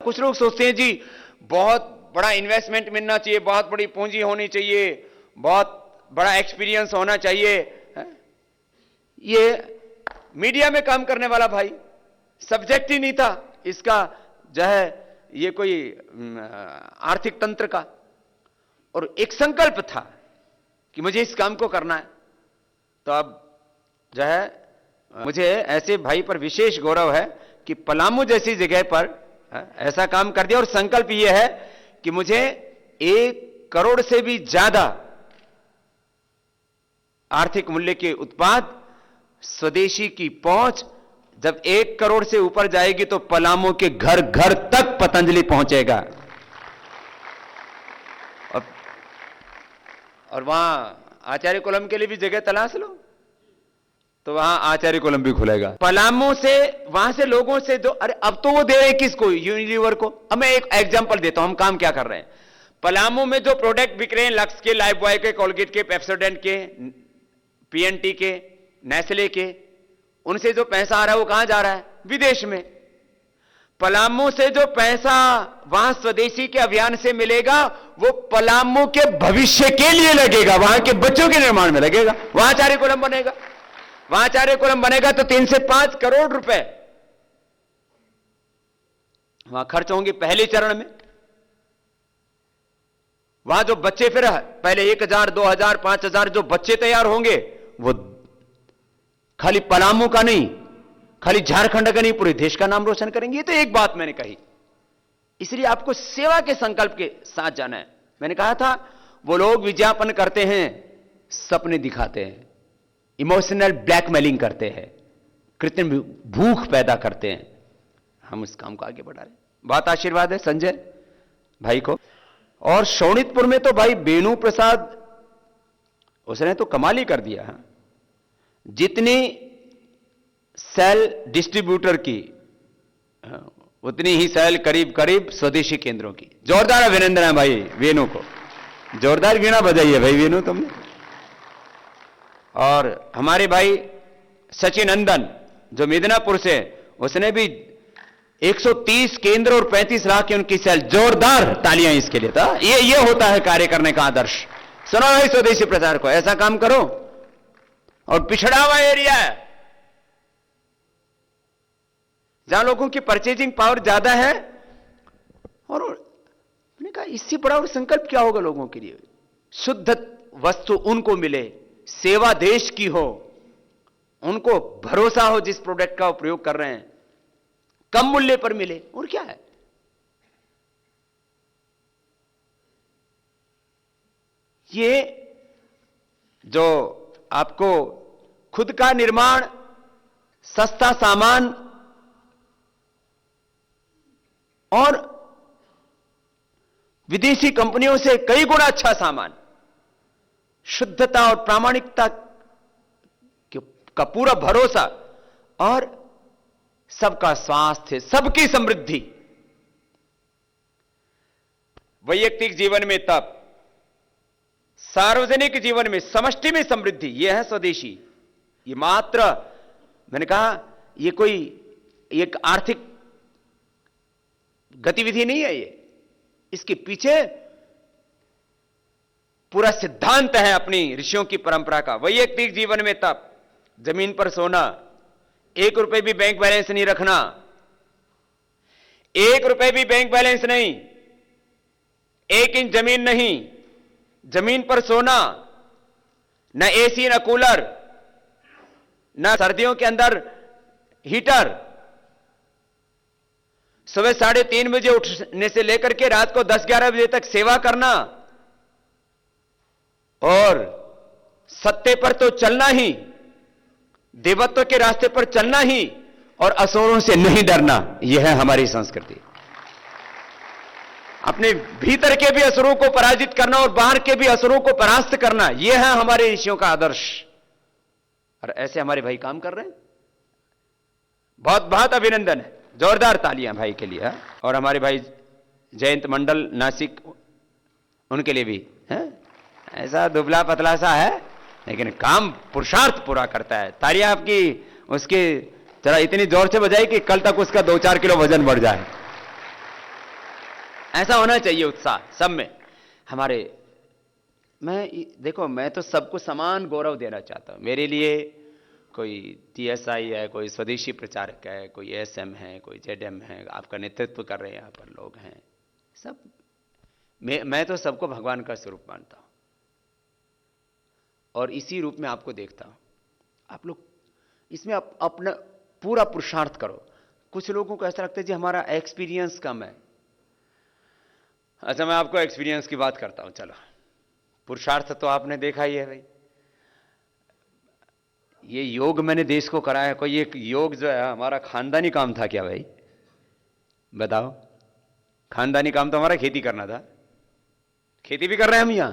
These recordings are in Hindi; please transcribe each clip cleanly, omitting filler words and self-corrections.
कुछ लोग सोचते हैं जी बहुत बड़ा इन्वेस्टमेंट मिलना चाहिए, बहुत बड़ी पूंजी होनी चाहिए, बहुत बड़ा एक्सपीरियंस होना चाहिए। ये मीडिया में काम करने वाला भाई, सब्जेक्ट ही नहीं था इसका जो है ये कोई आर्थिक तंत्र का, और एक संकल्प था कि मुझे इस काम को करना है। तो अब जो है मुझे ऐसे भाई पर विशेष गौरव है कि पलामू जैसी जगह पर ऐसा काम कर दिया, और संकल्प यह है कि मुझे 1 करोड़ से भी ज्यादा आर्थिक मूल्य के उत्पाद स्वदेशी की पहुंच जब 1 करोड़ से ऊपर जाएगी तो पलामू के घर घर तक पतंजलि पहुंचेगा। और वहां आचार्य कोलम के लिए भी जगह तलाश लो तो वहां आचार्य कोलम भी खुलेगा। पलामू से वहां से लोगों से जो, अरे अब तो वो दे रहे किसको, यूनिलीवर को। अब मैं एक एग्जांपल देता हूं हम काम क्या कर रहे हैं। पलामू में जो प्रोडक्ट बिक रहे हैं, लक्स के, लाइफ बॉय के, कोलगेट के, पेप्सोडेंट के, पीएनटी के, नेस्ले के, उनसे जो पैसा आ रहा है वो कहां जा रहा है, विदेश में। पलामू से जो पैसा वहां स्वदेशी के अभियान से मिलेगा वो पलामू के भविष्य के लिए लगेगा, वहां के बच्चों के निर्माण में लगेगा। वहां आचार्य कोलम बनेगा, वहां आचार्य कोलम बनेगा तो 3 से 5 करोड़ रुपए वहां खर्च होंगे पहले चरण में। वहां जो बच्चे फिर पहले 1000, 2000, 5000 जो बच्चे तैयार होंगे वो खाली पलामू का नहीं, खाली झारखंड का नहीं, पूरे देश का नाम रोशन करेंगे। ये तो एक बात मैंने कही, इसलिए आपको सेवा के संकल्प के साथ जाना है। मैंने कहा था वो लोग विज्ञापन करते हैं, सपने दिखाते हैं, इमोशनल ब्लैकमेलिंग करते हैं, कृत्रिम भूख पैदा करते हैं। हम इस काम को आगे बढ़ा रहे हैं। बहुत आशीर्वाद है संजय भाई को। और शोणितपुर में तो भाई बेनू प्रसाद, उसने तो कमाल ही कर दिया है। जितनी सेल डिस्ट्रीब्यूटर की उतनी ही सेल करीब करीब स्वदेशी केंद्रों की। जोरदार अभिनंदन है भाई वेणु को, जोरदार वीणा बजाइए भाई वेणु तुमने। और हमारे भाई सचिन नंदन जो मिदनापुर से, उसने भी 130 केंद्र और 35 लाख की उनकी सेल। जोरदार तालियां इसके लिए था। ये होता है कार्य करने का आदर्श। सुनो भाई स्वदेशी प्रचार को, ऐसा काम करो। और पिछड़ा हुआ एरिया है जहां लोगों की परचेजिंग पावर ज्यादा है, और मैंने कहा इससे बड़ा और संकल्प क्या होगा लोगों के लिए। शुद्ध वस्तु उनको मिले, सेवा देश की हो, उनको भरोसा हो जिस प्रोडक्ट का उपयोग कर रहे हैं, कम मूल्य पर मिले, और क्या है। ये जो आपको खुद का निर्माण, सस्ता सामान और विदेशी कंपनियों से कई गुना अच्छा सामान, शुद्धता और प्रामाणिकता का पूरा भरोसा, और सबका स्वास्थ्य, सबकी समृद्धि, वैयक्तिक जीवन में तप, सार्वजनिक जीवन में, समष्टि में समृद्धि, यह है स्वदेशी। ये मात्र, मैंने कहा ये कोई एक आर्थिक गतिविधि नहीं है, ये इसके पीछे पूरा सिद्धांत है अपनी ऋषियों की परंपरा का। वैयक्तिक जीवन में तप, जमीन पर सोना, 1 रुपए भी बैंक बैलेंस नहीं रखना, 1 रुपए भी बैंक बैलेंस नहीं, 1 इंच जमीन नहीं, जमीन पर सोना, न एसी न कूलर, न सर्दियों के अंदर हीटर, सुबह 3:30 बजे उठने से लेकर के रात को 10-11 बजे तक सेवा करना, और सत्य पर तो चलना ही, देवत्व के रास्ते पर चलना ही, और असुरों से नहीं डरना। यह है हमारी संस्कृति। अपने भीतर के भी असुरों को पराजित करना और बाहर के भी असुरों को परास्त करना, यह है हमारे ऋषियों का आदर्श। और ऐसे हमारे भाई काम कर रहे हैं। बहुत बहुत अभिनंदन है, जोरदार तालियां भाई के लिए। और हमारे भाई जयंत मंडल नासिक, उनके लिए भी है। ऐसा दुबला पतला सा है लेकिन काम पुरुषार्थ पूरा करता है। तालियां आपकी उसके जरा इतनी जोर से बजाई कि कल तक उसका 2-4 किलो वजन बढ़ जाए। ऐसा होना चाहिए उत्साह सब में हमारे। देखो मैं तो सबको समान गौरव देना चाहता हूं। मेरे लिए कोई टीएसआई है, कोई स्वदेशी प्रचारक है, कोई एसएम है, कोई जेडएम है, आपका नेतृत्व कर रहे हैं यहाँ पर लोग हैं, सब मैं तो सबको भगवान का स्वरूप मानता हूं और इसी रूप में आपको देखता हूं। आप लोग इसमें अपना पूरा पुरुषार्थ करो। कुछ लोगों को ऐसा लगता है जी हमारा एक्सपीरियंस कम है। अच्छा मैं आपको एक्सपीरियंस की बात करता हूं। चलो पुरुषार्थ तो आपने देखा ही है भाई। ये योग मैंने देश को कराया। कोई एक योग जो है हमारा खानदानी काम था क्या भाई? बताओ। खानदानी काम तो हमारा खेती करना था। खेती भी कर रहे हैं हम यहां।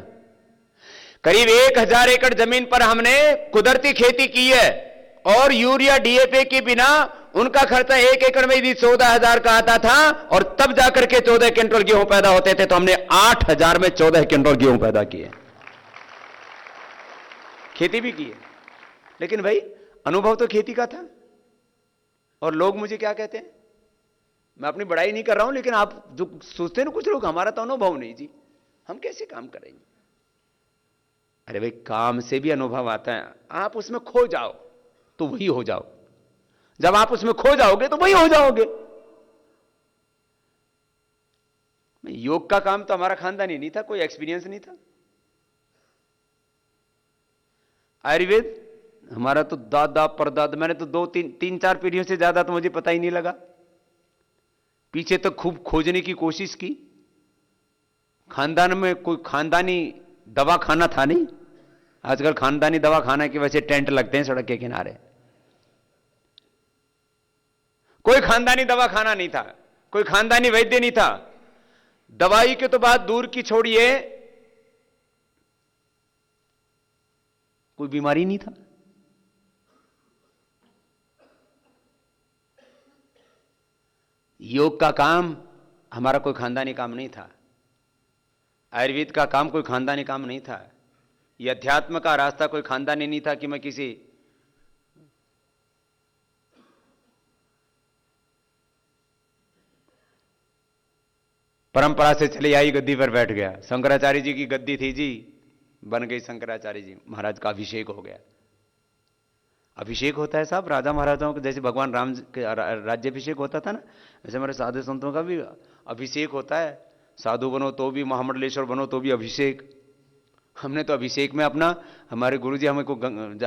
करीब 1000 एकड़ जमीन पर हमने कुदरती खेती की है और यूरिया डीएपी के बिना उनका खर्चा 1 एकड़ में यदि 14,000 का आता था और तब जाकर के 14 क्विंटल गेहूं पैदा होते थे, तो हमने 8,000 में 14 क्विंटल गेहूं पैदा किए। खेती भी की है, लेकिन भाई अनुभव तो खेती का था। और लोग मुझे क्या कहते हैं, मैं अपनी बड़ाई नहीं कर रहा हूं, लेकिन आप जो सोचते हैं ना कुछ लोग, हमारा तो अनुभव नहीं जी, हम कैसे काम करेंगे? अरे भाई काम से भी अनुभव आता है। आप उसमें खो जाओ तो वही हो जाओ। जब आप उसमें खो जाओगे तो वही हो जाओगे। योग का काम तो हमारा खानदानी नहीं था, कोई एक्सपीरियंस नहीं था। आयुर्वेद हमारा तो दादा परदादा, मैंने तो 2-3-4 पीढ़ियों से ज्यादा तो मुझे पता ही नहीं लगा। पीछे तो खूब खोजने की कोशिश की। खानदान में कोई खानदानी दवा खाना था नहीं। आजकल खानदानी दवा खाना की वजह से टेंट लगते हैं सड़क के किनारे। कोई खानदानी दवा खाना नहीं था, कोई खानदानी वैद्य नहीं था। दवाई के तो बात दूर की छोड़िए, कोई बीमारी नहीं था। योग का काम हमारा कोई खानदानी काम नहीं था। आयुर्वेद का काम कोई खानदानी काम नहीं था। यह अध्यात्म का रास्ता कोई खानदानी नहीं था कि मैं किसी परंपरा से चली आई गद्दी पर बैठ गया। शंकराचार्य जी की गद्दी थी जी, बन गई शंकराचार्य जी महाराज का अभिषेक हो गया। अभिषेक होता है साहब राजा महाराजाओं का, जैसे भगवान राम के राज्याभिषेक होता था ना, वैसे हमारे साधु संतों का भी अभिषेक होता है। साधु बनो तो भी, महामंडलेश्वर बनो तो भी अभिषेक। हमने तो अभिषेक में अपना, हमारे गुरुजी हमें को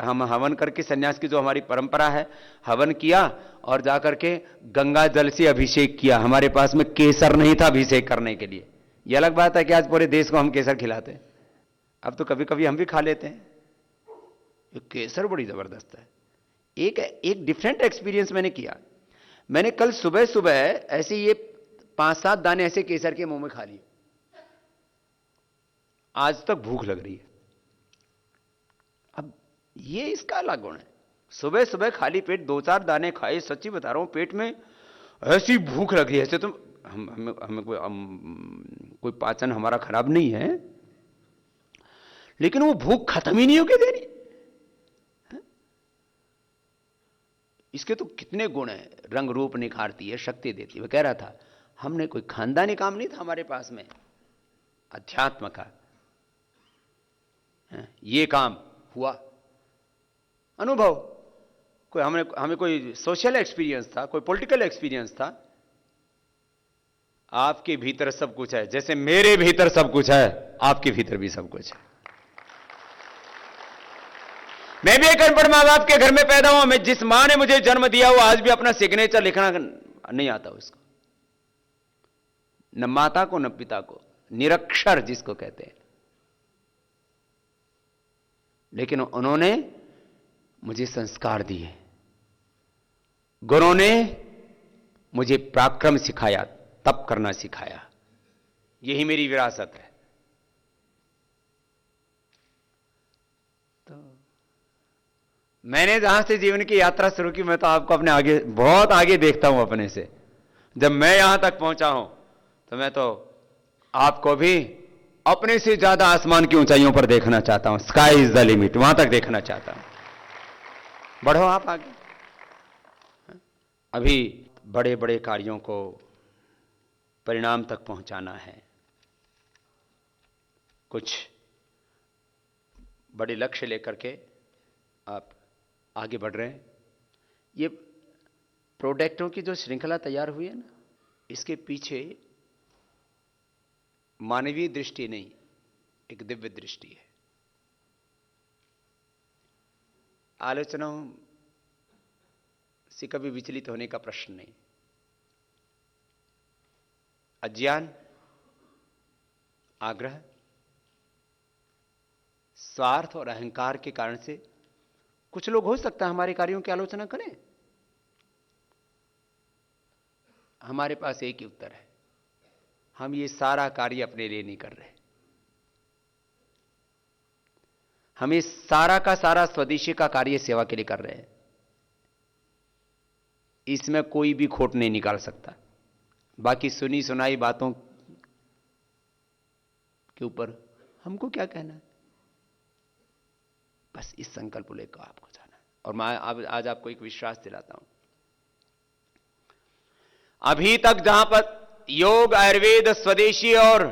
हम हवन करके, सन्यास की जो हमारी परंपरा है, हवन किया और जाकर के गंगा जल से अभिषेक किया। हमारे पास में केसर नहीं था अभिषेक करने के लिए। यह अलग बात है कि आज पूरे देश को हम केसर खिलाते हैं। अब तो कभी कभी हम भी खा लेते हैं। ये केसर बड़ी जबरदस्त है। एक डिफरेंट एक्सपीरियंस मैंने किया। मैंने कल सुबह सुबह ऐसे ये 5-7 दाने ऐसे केसर के मुंह में खा लिए। आज तक भूख लग रही है। अब ये इसका अलग गुण है। सुबह सुबह खाली पेट 2-4 दाने खाए, सच्ची बता रहा हूं, पेट में ऐसी भूख लग रही है। ऐसे तो हमें कोई पाचन हमारा खराब नहीं है, लेकिन वो भूख खत्म ही नहीं होगी देनी। इसके तो कितने गुण हैं। रंग रूप निखारती है, शक्ति देती है। वह कह रहा था हमने कोई खानदानी काम नहीं था हमारे पास में, अध्यात्म का ये काम हुआ। अनुभव कोई हमें कोई सोशल एक्सपीरियंस था, कोई पॉलिटिकल एक्सपीरियंस था। आपके भीतर सब कुछ है, जैसे मेरे भीतर सब कुछ है, आपके भीतर भी सब कुछ है। मैं भी एक अनपढ़ मां बाप के घर में पैदा हुआ। मैं जिस मां ने मुझे जन्म दिया वो आज भी अपना सिग्नेचर लिखना नहीं आता उसको, न माता को न पिता को, निरक्षर जिसको कहते हैं। लेकिन उन्होंने मुझे संस्कार दिए। गुरुओं ने मुझे पराक्रम सिखाया, तप करना सिखाया। यही मेरी विरासत है। तो मैंने जहां से जीवन की यात्रा शुरू की, मैं तो आपको अपने आगे, बहुत आगे देखता हूं अपने से। जब मैं यहां तक पहुंचा हूं तो मैं तो आपको भी अपने से ज्यादा आसमान की ऊंचाइयों पर देखना चाहता हूं। स्काई इज द लिमिट, वहां तक देखना चाहता हूं। बढ़ो आप आगे। अभी बड़े बड़े कार्यों को परिणाम तक पहुंचाना है। कुछ बड़े लक्ष्य लेकर के आप आगे बढ़ रहे हैं। ये प्रोडक्टों की जो श्रृंखला तैयार हुई है ना, इसके पीछे मानवीय दृष्टि नहीं, एक दिव्य दृष्टि है। आलोचनाओं से कभी विचलित होने का प्रश्न नहीं। अज्ञान, आग्रह, स्वार्थ और अहंकार के कारण से कुछ लोग हो सकता है हमारे कार्यों की आलोचना करें। हमारे पास एक ही उत्तर है, हम ये सारा कार्य अपने लिए नहीं कर रहे। हम ये सारा का सारा स्वदेशी का कार्य सेवा के लिए कर रहे हैं। इसमें कोई भी खोट नहीं निकाल सकता। बाकी सुनी सुनाई बातों के ऊपर हमको क्या कहना है? बस इस संकल्प लेकर आपको जाना है। और मैं आज आपको एक विश्वास दिलाता हूं, अभी तक जहां पर योग, आयुर्वेद, स्वदेशी और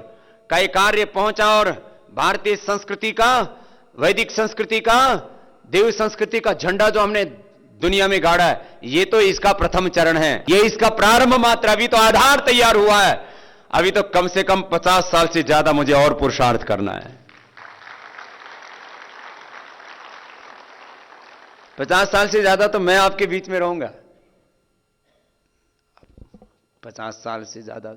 कई कार्य पहुंचा और भारतीय संस्कृति का, वैदिक संस्कृति का, देव संस्कृति का झंडा जो हमने दुनिया में गाड़ा है, ये तो इसका प्रथम चरण है, ये इसका प्रारंभ मात्र। अभी तो आधार तैयार हुआ है। अभी तो कम से कम 50 साल से ज्यादा मुझे और पुरुषार्थ करना है। 50 साल से ज्यादा तो मैं आपके बीच में रहूंगा। 50 साल से ज्यादा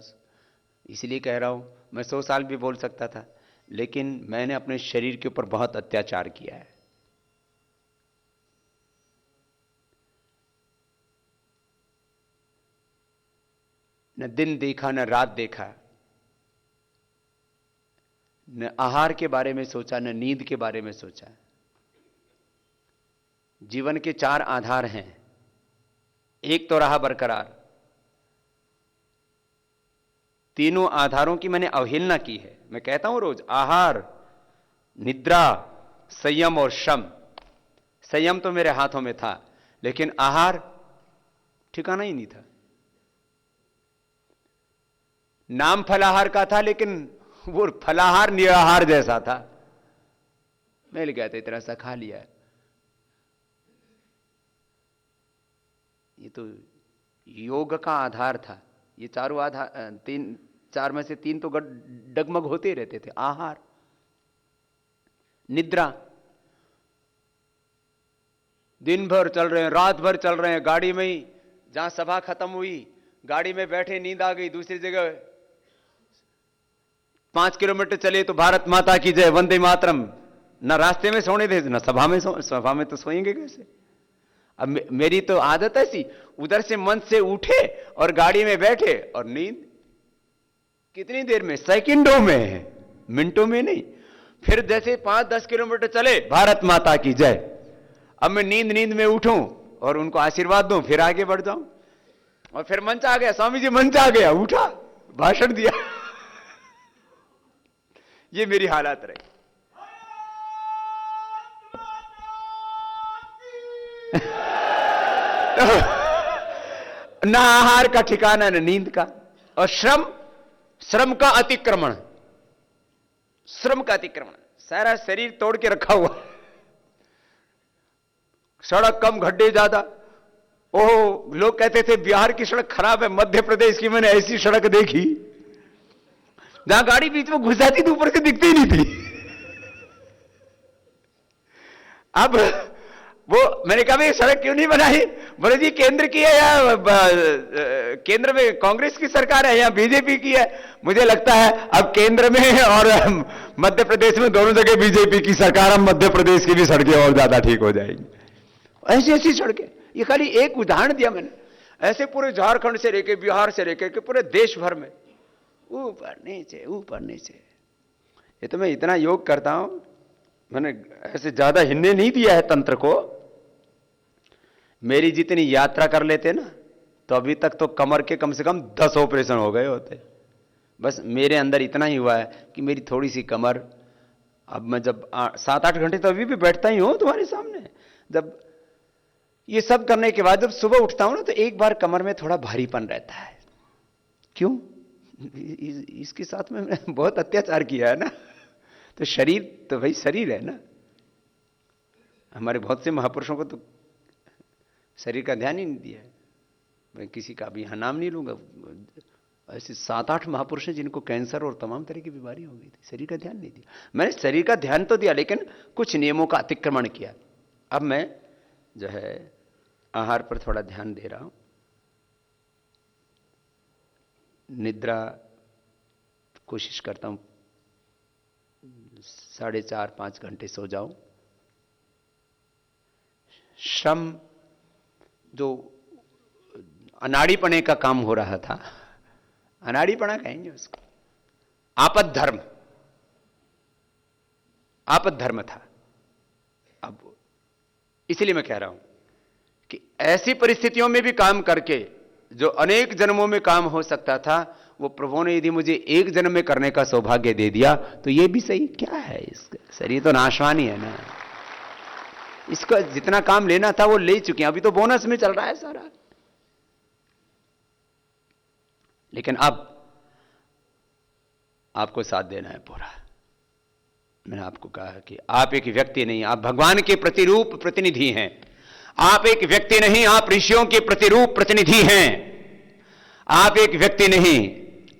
इसलिए कह रहा हूं, मैं 100 साल भी बोल सकता था, लेकिन मैंने अपने शरीर के ऊपर बहुत अत्याचार किया है। न दिन देखा, न रात देखा, न आहार के बारे में सोचा, न नींद के बारे में सोचा। जीवन के 4 आधार हैं, एक तो रहा बरकरार। तीनों आधारों की मैंने अवहेलना की है। मैं कहता हूं रोज, आहार, निद्रा, संयम और श्रम। संयम तो मेरे हाथों में था, लेकिन आहार ठिकाना ही नहीं था। नाम फलाहार का था, लेकिन वो फलाहार निराहार जैसा था। मिल गया था, इतना सा खा लिया। ये तो योग का आधार था। ये चारों आधार, 4 में से 3 तो डगमग होते रहते थे। आहार, निद्रा, दिन भर चल रहे हैं, रात भर चल रहे हैं, गाड़ी में ही, जहां सभा खत्म हुई गाड़ी में बैठे, नींद आ गई, दूसरी जगह 5 किलोमीटर चले तो भारत माता की जय, वंदे मातरम। न रास्ते में सोने थे, न सभा में सभा में तो सोएंगे कैसे? अब मेरी तो आदत ऐसी, उधर से मन से उठे और गाड़ी में बैठे, और नींद कितनी देर में? सेकंडों में, मिनटों में नहीं। फिर जैसे 5-10 किलोमीटर चले, भारत माता की जय। अब मैं नींद में उठूं और उनको आशीर्वाद दूं, फिर आगे बढ़ जाऊं। और फिर मंच आ गया, स्वामी जी मंच आ गया, उठा, भाषण दिया। ये मेरी हालत रही। ना आहार का ठिकाना, न नींद का। और श्रम का अतिक्रमण, श्रम का अतिक्रमण, सारा शरीर तोड़ के रखा हुआ। सड़क कम, गड्ढे ज्यादा। ओह, लोग कहते थे बिहार की सड़क खराब है, मध्य प्रदेश की मैंने ऐसी सड़क देखी जहां गाड़ी बीच में घुस जाती थी, ऊपर से दिखती ही नहीं थी। अब वो मैंने कहा भाई सड़क क्यों नहीं बनाई? बोले जी केंद्र की है, या केंद्र में कांग्रेस की सरकार है या बीजेपी की है? मुझे लगता है अब केंद्र में और मध्य प्रदेश में दोनों जगह बीजेपी की सरकार, अब मध्य प्रदेश की भी सड़कें और ज्यादा ठीक हो जाएंगी। ऐसी ऐसी सड़कें, ये खाली एक उदाहरण दिया मैंने। ऐसे पूरे झारखंड से लेके, बिहार से लेके के पूरे देश भर में, ऊपर नीचे ऊपर नीचे। ये तो मैं इतना योग करता हूं, मैंने ऐसे ज्यादा हिलने नहीं दिया है तंत्र को। मेरी जितनी यात्रा कर लेते ना, तो अभी तक तो कमर के कम से कम 10 ऑपरेशन हो गए होते। बस मेरे अंदर इतना ही हुआ है कि मेरी थोड़ी सी कमर, अब मैं जब 7-8 घंटे तो अभी भी बैठता ही हूं तुम्हारे सामने। जब ये सब करने के बाद जब सुबह उठता हूं ना, तो एक बार कमर में थोड़ा भारीपन रहता है। क्यों? इसके साथ में मैंने बहुत अत्याचार किया है ना। तो शरीर तो भाई शरीर है ना। हमारे बहुत से महापुरुषों को तो शरीर का ध्यान ही नहीं दिया है। मैं किसी का भी यहां नाम नहीं लूंगा, ऐसे 7-8 महापुरुष हैं जिनको कैंसर और तमाम तरह की बीमारी हो गई थी, शरीर का ध्यान नहीं दिया। मैंने शरीर का ध्यान तो दिया लेकिन कुछ नियमों का अतिक्रमण किया। अब मैं जो है आहार पर थोड़ा ध्यान दे रहा हूं, निद्रा कोशिश करता हूं 4.5-5 घंटे सो जाऊं। श्रम जो अनाड़ीपने का काम हो रहा था, अनाड़ीपना कहेंगे उसको, आपद धर्म था। अब इसलिए मैं कह रहा हूं कि ऐसी परिस्थितियों में भी काम करके जो अनेक जन्मों में काम हो सकता था, वो प्रभु ने यदि मुझे एक जन्म में करने का सौभाग्य दे दिया तो ये भी सही। क्या है इसका, शरीर तो नाशवान ही है ना। इसका जितना काम लेना था वो ले चुके हैं, अभी तो बोनस में चल रहा है सारा। लेकिन अब आपको साथ देना है पूरा। मैंने आपको कहा कि आप एक व्यक्ति नहीं, आप भगवान के प्रतिरूप प्रतिनिधि हैं। आप एक व्यक्ति नहीं, आप ऋषियों के प्रतिरूप प्रतिनिधि हैं। आप एक व्यक्ति नहीं,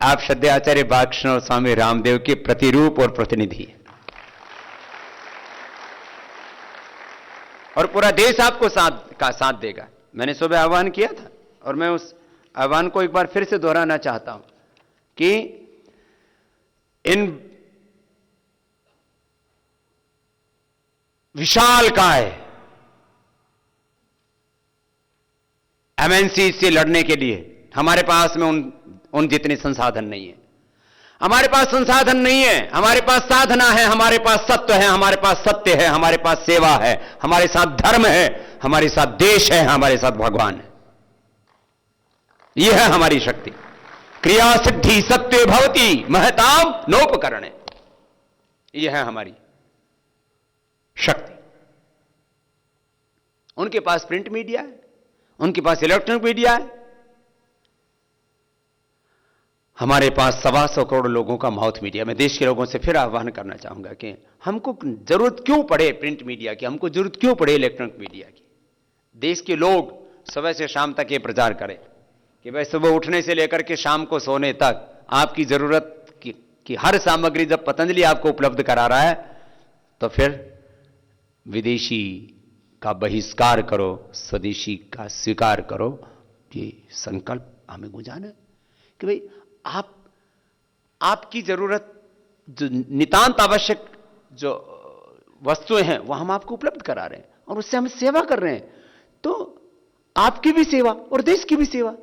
आप श्रद्धेय आचार्य बालकृष्ण स्वामी रामदेव के प्रतिरूप और प्रतिनिधि हैं। और पूरा देश आपको साथ देगा। मैंने सुबह आह्वान किया था और मैं उस आह्वान को एक बार फिर से दोहराना चाहता हूं कि इन विशालकाय एमएनसी से लड़ने के लिए हमारे पास में उन जितने संसाधन नहीं है। हमारे पास संसाधन नहीं है, हमारे पास साधना है, हमारे पास सत्य है, हमारे पास सत्य है, हमारे पास सेवा है, हमारे साथ धर्म है, हमारे साथ देश है, हमारे साथ भगवान है। यह है हमारी शक्ति। क्रिया सिद्धि सत्य भवति महताम नोपकरणे। यह है हमारी शक्ति। उनके पास प्रिंट मीडिया है, उनके पास इलेक्ट्रॉनिक मीडिया है, हमारे पास 125 करोड़ लोगों का माउथ मीडिया। मैं देश के लोगों से फिर आह्वान करना चाहूंगा कि हमको जरूरत क्यों पड़े प्रिंट मीडिया की, हमको जरूरत क्यों पड़े इलेक्ट्रॉनिक मीडिया की। देश के लोग सुबह से शाम तक ये प्रचार करें कि भाई सुबह उठने से लेकर के शाम को सोने तक आपकी जरूरत की हर सामग्री जब पतंजलि आपको उपलब्ध करा रहा है, तो फिर विदेशी का बहिष्कार करो, स्वदेशी का स्वीकार करो। ये संकल्प हमें गुजारना है कि भाई आपकी जरूरत जो नितांत आवश्यक जो वस्तुएं हैं वो हम आपको उपलब्ध करा रहे हैं और उससे हम सेवा कर रहे हैं। तो आपकी भी सेवा और देश की भी सेवा,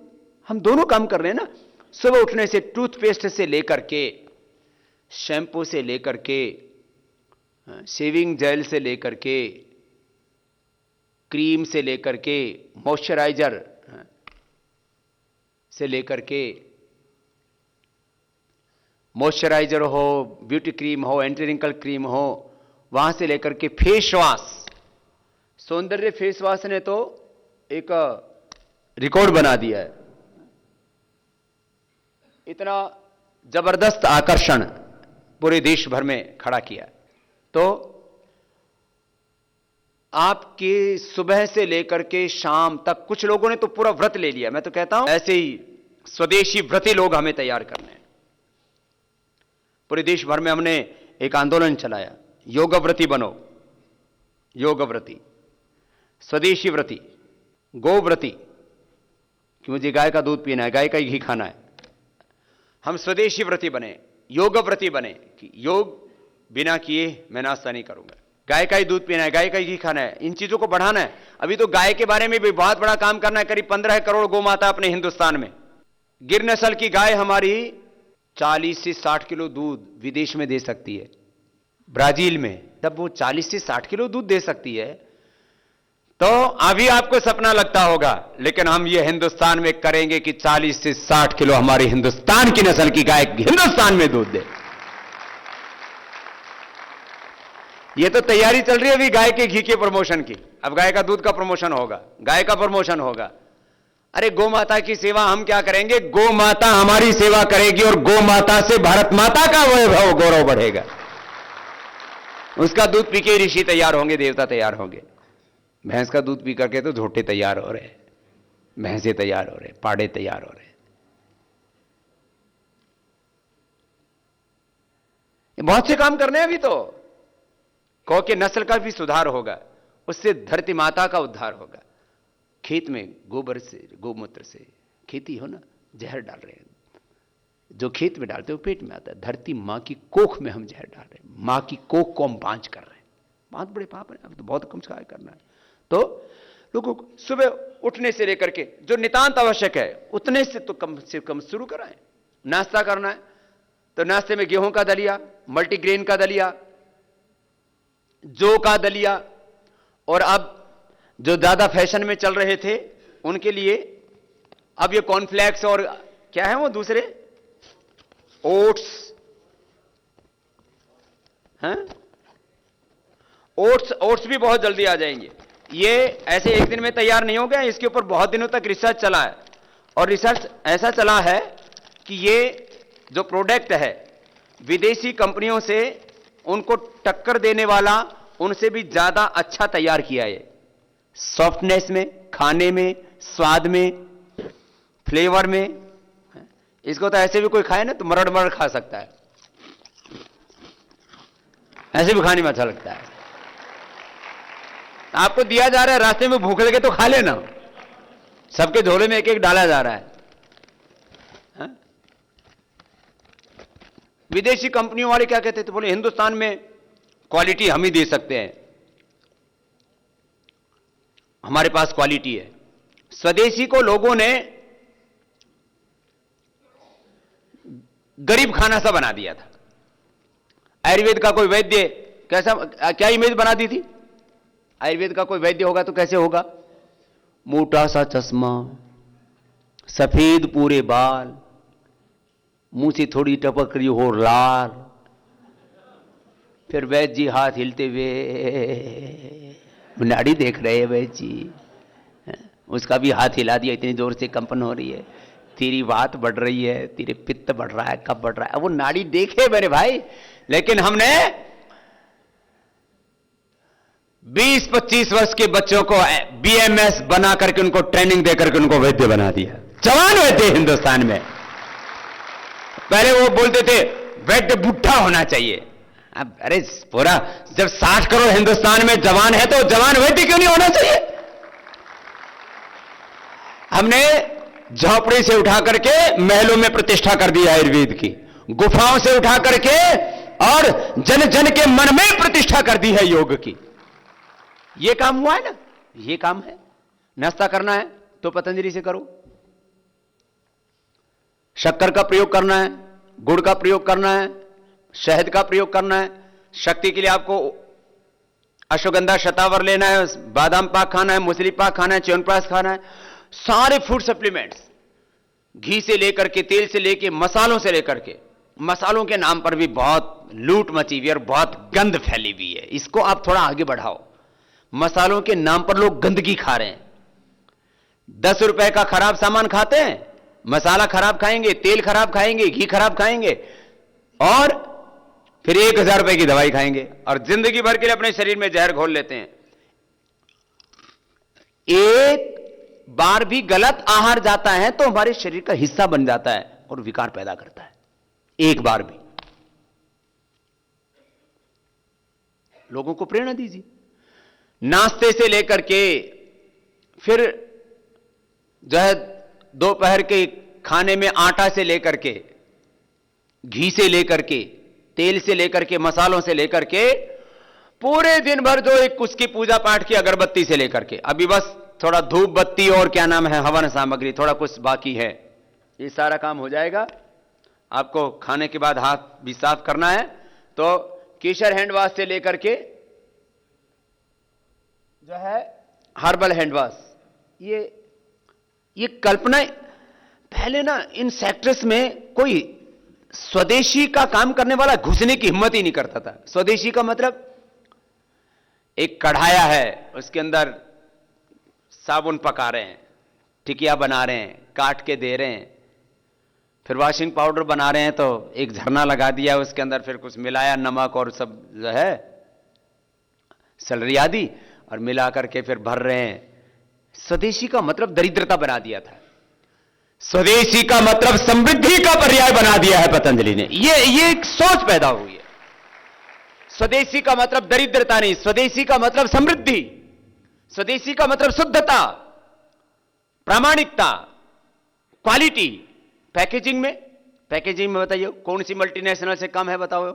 हम दोनों काम कर रहे हैं ना। सुबह उठने से टूथपेस्ट से लेकर के, शैम्पू से लेकर के, शेविंग जेल से लेकर के, क्रीम से लेकर के, मॉइस्चराइजर से लेकर के, मॉइस्चराइजर हो, ब्यूटी क्रीम हो, एंटी रिंकल क्रीम हो, वहां से लेकर के फेस वॉश। सौंदर्य फेस वॉश ने तो एक रिकॉर्ड बना दिया है। इतना जबरदस्त आकर्षण पूरे देश भर में खड़ा किया। तो आपके सुबह से लेकर के शाम तक, कुछ लोगों ने तो पूरा व्रत ले लिया। मैं तो कहता हूं ऐसे ही स्वदेशी व्रती लोग हमें तैयार करने हैं। पूरे देश भर में हमने एक आंदोलन चलाया, योग व्रती बनो, योग व्रती, स्वदेशी व्रती, गो व्रती कि मुझे गाय का दूध पीना है, गाय का ही घी खाना है। हम स्वदेशी व्रती बने, योग व्रती बने कि योग बिना किए मैं नाश्ता नहीं करूंगा, गाय का ही दूध पीना है, गाय का ही घी खाना है। इन चीजों को बढ़ाना है। अभी तो गाय के बारे में भी बहुत बड़ा काम करना है। करीब 15 करोड़ गौ माता अपने हिंदुस्तान में। गिर नस्ल की गाय हमारी 40 से 60 किलो दूध विदेश में दे सकती है। ब्राजील में तब वो 40 से 60 किलो दूध दे सकती है, तो अभी आपको सपना लगता होगा, लेकिन हम ये हिंदुस्तान में करेंगे कि 40 से 60 किलो हमारी हिंदुस्तान की नस्ल की गाय हिंदुस्तान में दूध दे। ये तो तैयारी चल रही है अभी गाय के घी के प्रमोशन की। अब गाय का दूध का प्रमोशन होगा, गाय का प्रमोशन होगा। अरे गौ माता की सेवा हम क्या करेंगे, गौ माता हमारी सेवा करेगी और गौ माता से भारत माता का वैभव गौरव बढ़ेगा। उसका दूध पी के ऋषि तैयार होंगे, देवता तैयार होंगे। भैंस का दूध पी करके तो झोटे तैयार हो रहे, भैंसे तैयार हो रहे, पाड़े तैयार हो रहे। बहुत से काम करने हैं अभी तो। गौ के नस्ल का भी सुधार होगा, उससे धरती माता का उद्धार होगा। खेत में गोबर से, गोमूत्र से खेती हो ना, जहर डाल रहे हैं, जो खेत में डालते हो पेट में आता है। धरती मां की कोख में हम जहर डाल रहे हैं, मां की कोख को हम बांझ कर रहे हैं। बहुत बड़े पाप है, अब तो बहुत कम से करना है। तो लोगों को सुबह उठने से लेकर के जो नितांत आवश्यक है उतने से कम शुरू कराएं। नाश्ता करना है तो नाश्ते में गेहूं का दलिया, मल्टीग्रेन का दलिया, जौ का दलिया, और अब जो ज्यादा फैशन में चल रहे थे उनके लिए अब ये कॉर्नफ्लेक्स और क्या है वो दूसरे ओट्स हैं, ओट्स भी बहुत जल्दी आ जाएंगे। ये ऐसे एक दिन में तैयार नहीं हो गया, इसके ऊपर बहुत दिनों तक रिसर्च चला है, और रिसर्च ऐसा चला है कि ये जो प्रोडक्ट है विदेशी कंपनियों से उनको टक्कर देने वाला, उनसे भी ज्यादा अच्छा तैयार किया है। सॉफ्टनेस में, खाने में, स्वाद में, फ्लेवर में। इसको तो ऐसे भी कोई खाए ना तो मरड़ मरड़ खा सकता है, ऐसे भी खाने में अच्छा लगता है। आपको दिया जा रहा है, रास्ते में भूख लगे तो खा लेना, सबके झोले में एक एक डाला जा रहा है। विदेशी कंपनियों वाले क्या कहते थे, बोले हिंदुस्तान में क्वालिटी हम ही दे सकते हैं, हमारे पास क्वालिटी है। स्वदेशी को लोगों ने गरीब खाना सा बना दिया था। आयुर्वेद का कोई वैद्य कैसा, क्या इमेज बना दी थी? आयुर्वेद का कोई वैद्य होगा तो कैसे होगा? मोटा सा चश्मा, सफेद पूरे बाल, मुंह से थोड़ी टपक रही हो लाल, फिर वैद्य जी हाथ हिलते हुए नाड़ी देख रहे हैं वैद्य जी, उसका भी हाथ हिला दिया, इतनी जोर से कंपन हो रही है, तेरी बात बढ़ रही है, तेरे पित्त बढ़ रहा है, कब बढ़ रहा है, वो नाड़ी देखे मेरे भाई। लेकिन हमने 20-25 वर्ष के बच्चों को बीएमएस बना करके उनको ट्रेनिंग दे करके उनको वैद्य बना दिया, जवान वैद्य हिंदुस्तान में। पहले वो बोलते थे वैद्य बुढ़ा होना चाहिए, अब अरे पूरा जब 60 करोड़ हिंदुस्तान में जवान है तो जवान वैद्य क्यों नहीं होना चाहिए? हमने झोपड़ी से उठा करके महलों में प्रतिष्ठा कर दी आयुर्वेद की, गुफाओं से उठा करके और जन जन के मन में प्रतिष्ठा कर दी है योग की। ये काम हुआ है ना, ये काम है। नाश्ता करना है तो पतंजलि से करो, शक्कर का प्रयोग करना है, गुड़ का प्रयोग करना है, शहद का प्रयोग करना है। शक्ति के लिए आपको अश्वगंधा शतावर लेना है, बादाम पाक खाना है, मूसली पाक खाना है, च्यवनप्राश खाना है। सारे फूड सप्लीमेंट्स, घी से लेकर के, तेल से लेकर, मसालों से लेकर के, मसालों के नाम पर भी बहुत लूट मची हुई है और बहुत गंद फैली हुई है। इसको आप थोड़ा आगे बढ़ाओ। मसालों के नाम पर लोग गंदगी खा रहे हैं। 10 रुपए का खराब सामान खाते हैं, मसाला खराब खाएंगे, तेल खराब खाएंगे, घी खराब खाएंगे, और फिर 1000 रुपए की दवाई खाएंगे और जिंदगी भर के लिए अपने शरीर में जहर घोल लेते हैं। एक बार भी गलत आहार जाता है तो हमारे शरीर का हिस्सा बन जाता है और विकार पैदा करता है। एक बार भी। लोगों को प्रेरणा दीजिए। नाश्ते से लेकर के फिर जो है दोपहर के खाने में आटा से लेकर के, घी से लेकर के, तेल से लेकर के, मसालों से लेकर के, पूरे दिन भर जो एक उसकी पूजा पाठ की अगरबत्ती से लेकर के, अभी बस थोड़ा धूप बत्ती और क्या नाम है हवन सामग्री थोड़ा कुछ बाकी है, ये सारा काम हो जाएगा। आपको खाने के बाद हाथ भी साफ करना है, तो केशर हैंड वॉश से लेकर के जो है हर्बल हैंड वॉश, ये कल्पना पहले ना इन सेक्टर्स में कोई स्वदेशी का काम करने वाला घुसने की हिम्मत ही नहीं करता था। स्वदेशी का मतलब एक कढ़ाया है, उसके अंदर साबुन पका रहे हैं, टिकिया बना रहे हैं, काट के दे रहे हैं, फिर वॉशिंग पाउडर बना रहे हैं तो एक झरना लगा दिया, उसके अंदर फिर कुछ मिलाया, नमक और सब जो है सैलरी आदि, और मिला करके फिर भर रहे हैं। स्वदेशी का मतलब दरिद्रता बना दिया था, स्वदेशी का मतलब समृद्धि का पर्याय बना दिया है पतंजलि ने। ये एक सोच पैदा हुई है। स्वदेशी का मतलब दरिद्रता नहीं, स्वदेशी का मतलब समृद्धि, स्वदेशी का मतलब शुद्धता, प्रामाणिकता, क्वालिटी। पैकेजिंग में बताइए कौन सी मल्टीनेशनल से कम है, बताओ।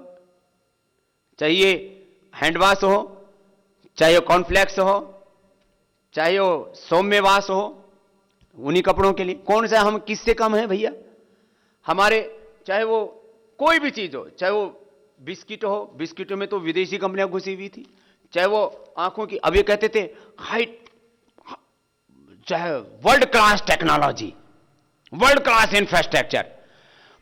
चाहिए हैंडवाश हो, चाहे कॉर्नफ्लेक्स हो, चाहे वो सौम्यवास हो, उन्हीं कपड़ों के लिए कौन सा हम किससे कम है भैया? हमारे चाहे वो कोई भी चीज हो, चाहे वो बिस्किट हो, बिस्किटों में तो विदेशी कंपनियां घुसी हुई थी, चाहे वो आंखों की, अब ये कहते थे हाइट, चाहे world class technology, world class infrastructure.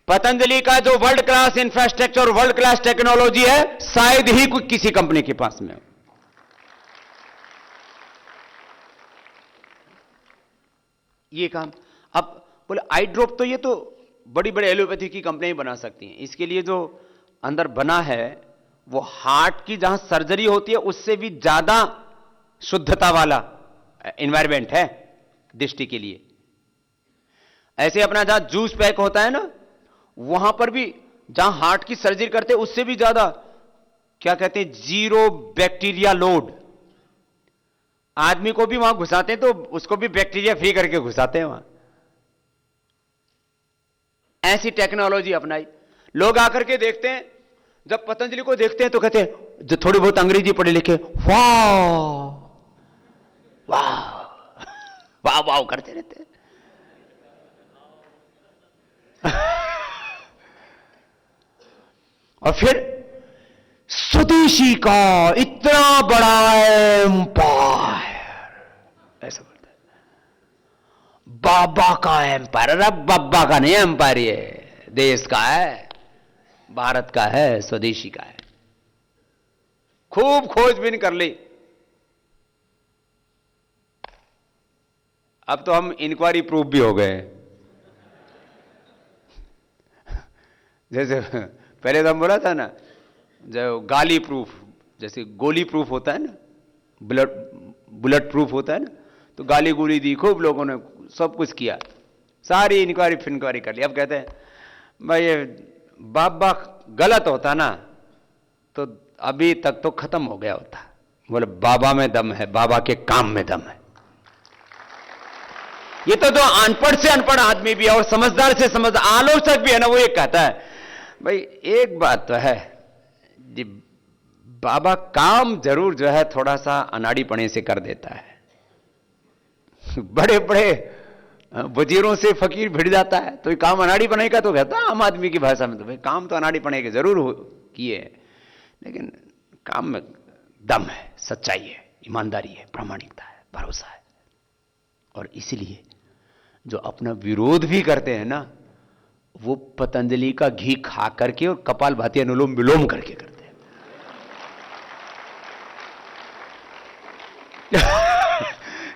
Patanjali का जो वर्ल्ड क्लास इंफ्रास्ट्रक्चर और वर्ल्ड क्लास टेक्नोलॉजी है, शायद ही कोई किसी कंपनी के पास में हो। ये काम अब बोले आई ड्रॉप, तो ये तो बड़ी बड़ी एलोपैथी की कंपनियां बना सकती हैं। इसके लिए जो अंदर बना है वो हार्ट की जहां सर्जरी होती है उससे भी ज्यादा शुद्धता वाला एनवायरमेंट है दृष्टि के लिए। ऐसे अपना जहां जूस पैक होता है ना, वहां पर भी जहां हार्ट की सर्जरी करते हैं उससे भी ज्यादा क्या कहते हैं, जीरो बैक्टीरिया लोड। आदमी को भी वहां घुसाते हैं तो उसको भी बैक्टीरिया फ्री करके घुसाते हैं वहां। ऐसी टेक्नोलॉजी अपनाई। लोग आकर के देखते हैं, जब पतंजलि को देखते हैं तो कहते हैं, जो थोड़ी बहुत अंग्रेजी पढ़े लिखे, वाह वाह वाह वाह करते रहते हैं। और फिर स्वदेशी का इतना बड़ा एम्पायर, ऐसा बोलता है, बाबा का एम्पायर। अरे बाबा का नहीं एम्पायर, ये देश का है, भारत का है, स्वदेशी का है। खूब खोजबीन कर ली। अब तो हम इंक्वायरी प्रूफ भी हो गए। जैसे पहले तो हम बोला था ना, जो गाली प्रूफ, जैसे गोली प्रूफ होता है ना, बुलेट प्रूफ होता है ना, तो गाली गोली दी, खूब लोगों ने सब कुछ किया, सारी इंक्वायरी फिनक्वायरी कर ली। अब कहते हैं भाई ये बाबा गलत होता ना तो अभी तक तो खत्म हो गया होता। बोले बाबा में दम है, बाबा के काम में दम है। ये तो जो अनपढ़ से अनपढ़ आदमी भी है और समझदार से समझदार आलोचक भी है ना, वो ये कहता है भाई एक बात तो है जी, बाबा काम जरूर जो है थोड़ा सा अनाड़ीपने से कर देता है। बड़े बड़े वजीरों से फकीर भिड़ जाता है तो ये काम अनाड़ीपने का तो कहता है आम आदमी की भाषा में, तो भाई काम तो अनाड़ीपने के जरूर किए, लेकिन काम में दम है, सच्चाई है, ईमानदारी है, प्रामाणिकता है, भरोसा है। और इसलिए जो अपना विरोध भी करते हैं ना, वो पतंजलि का घी खा करके और कपालभाति अनुलोम विलोम करके करते हैं।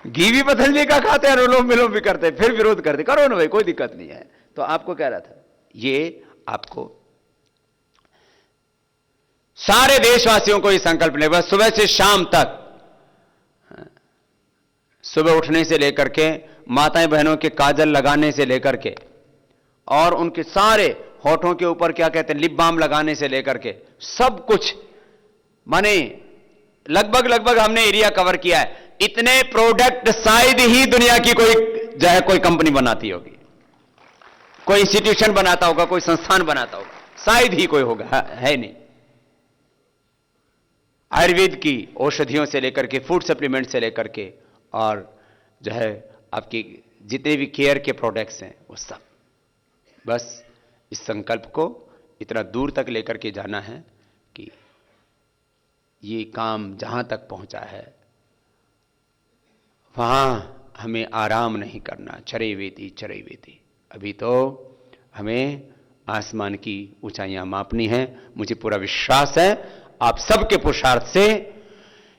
घी भी पतंजलि का खाते हैं, अनुलोम विलोम भी करते हैं, फिर विरोध करते। करो ना भाई, कोई दिक्कत नहीं है। तो आपको कह रहा था, ये आपको सारे देशवासियों को ये संकल्प लेगा, सुबह से शाम तक, सुबह उठने से लेकर के माताएं बहनों के काजल लगाने से लेकर के और उनके सारे होठों के ऊपर क्या कहते हैं लिप बाम लगाने से लेकर के सब कुछ, माने लगभग हमने एरिया कवर किया है। इतने प्रोडक्ट शायद ही दुनिया की कोई कंपनी बनाती होगी, कोई इंस्टीट्यूशन बनाता होगा, कोई संस्थान बनाता होगा, शायद ही कोई होगा, है नहीं। आयुर्वेद की औषधियों से लेकर के, फूड सप्लीमेंट से लेकर के, और जो है आपकी जितने भी केयर के प्रोडक्ट्स हैं वो सब, बस इस संकल्प को इतना दूर तक लेकर के जाना है कि ये काम जहां तक पहुंचा है वहां हमें आराम नहीं करना। चरे वेदी। अभी तो हमें आसमान की ऊंचाइयां मापनी है। मुझे पूरा विश्वास है आप सबके पुरुषार्थ से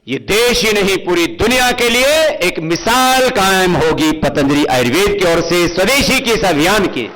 ये देश ही नहीं पूरी दुनिया के लिए एक मिसाल कायम होगी पतंजलि आयुर्वेद की ओर से स्वदेशी के इस अभियान की।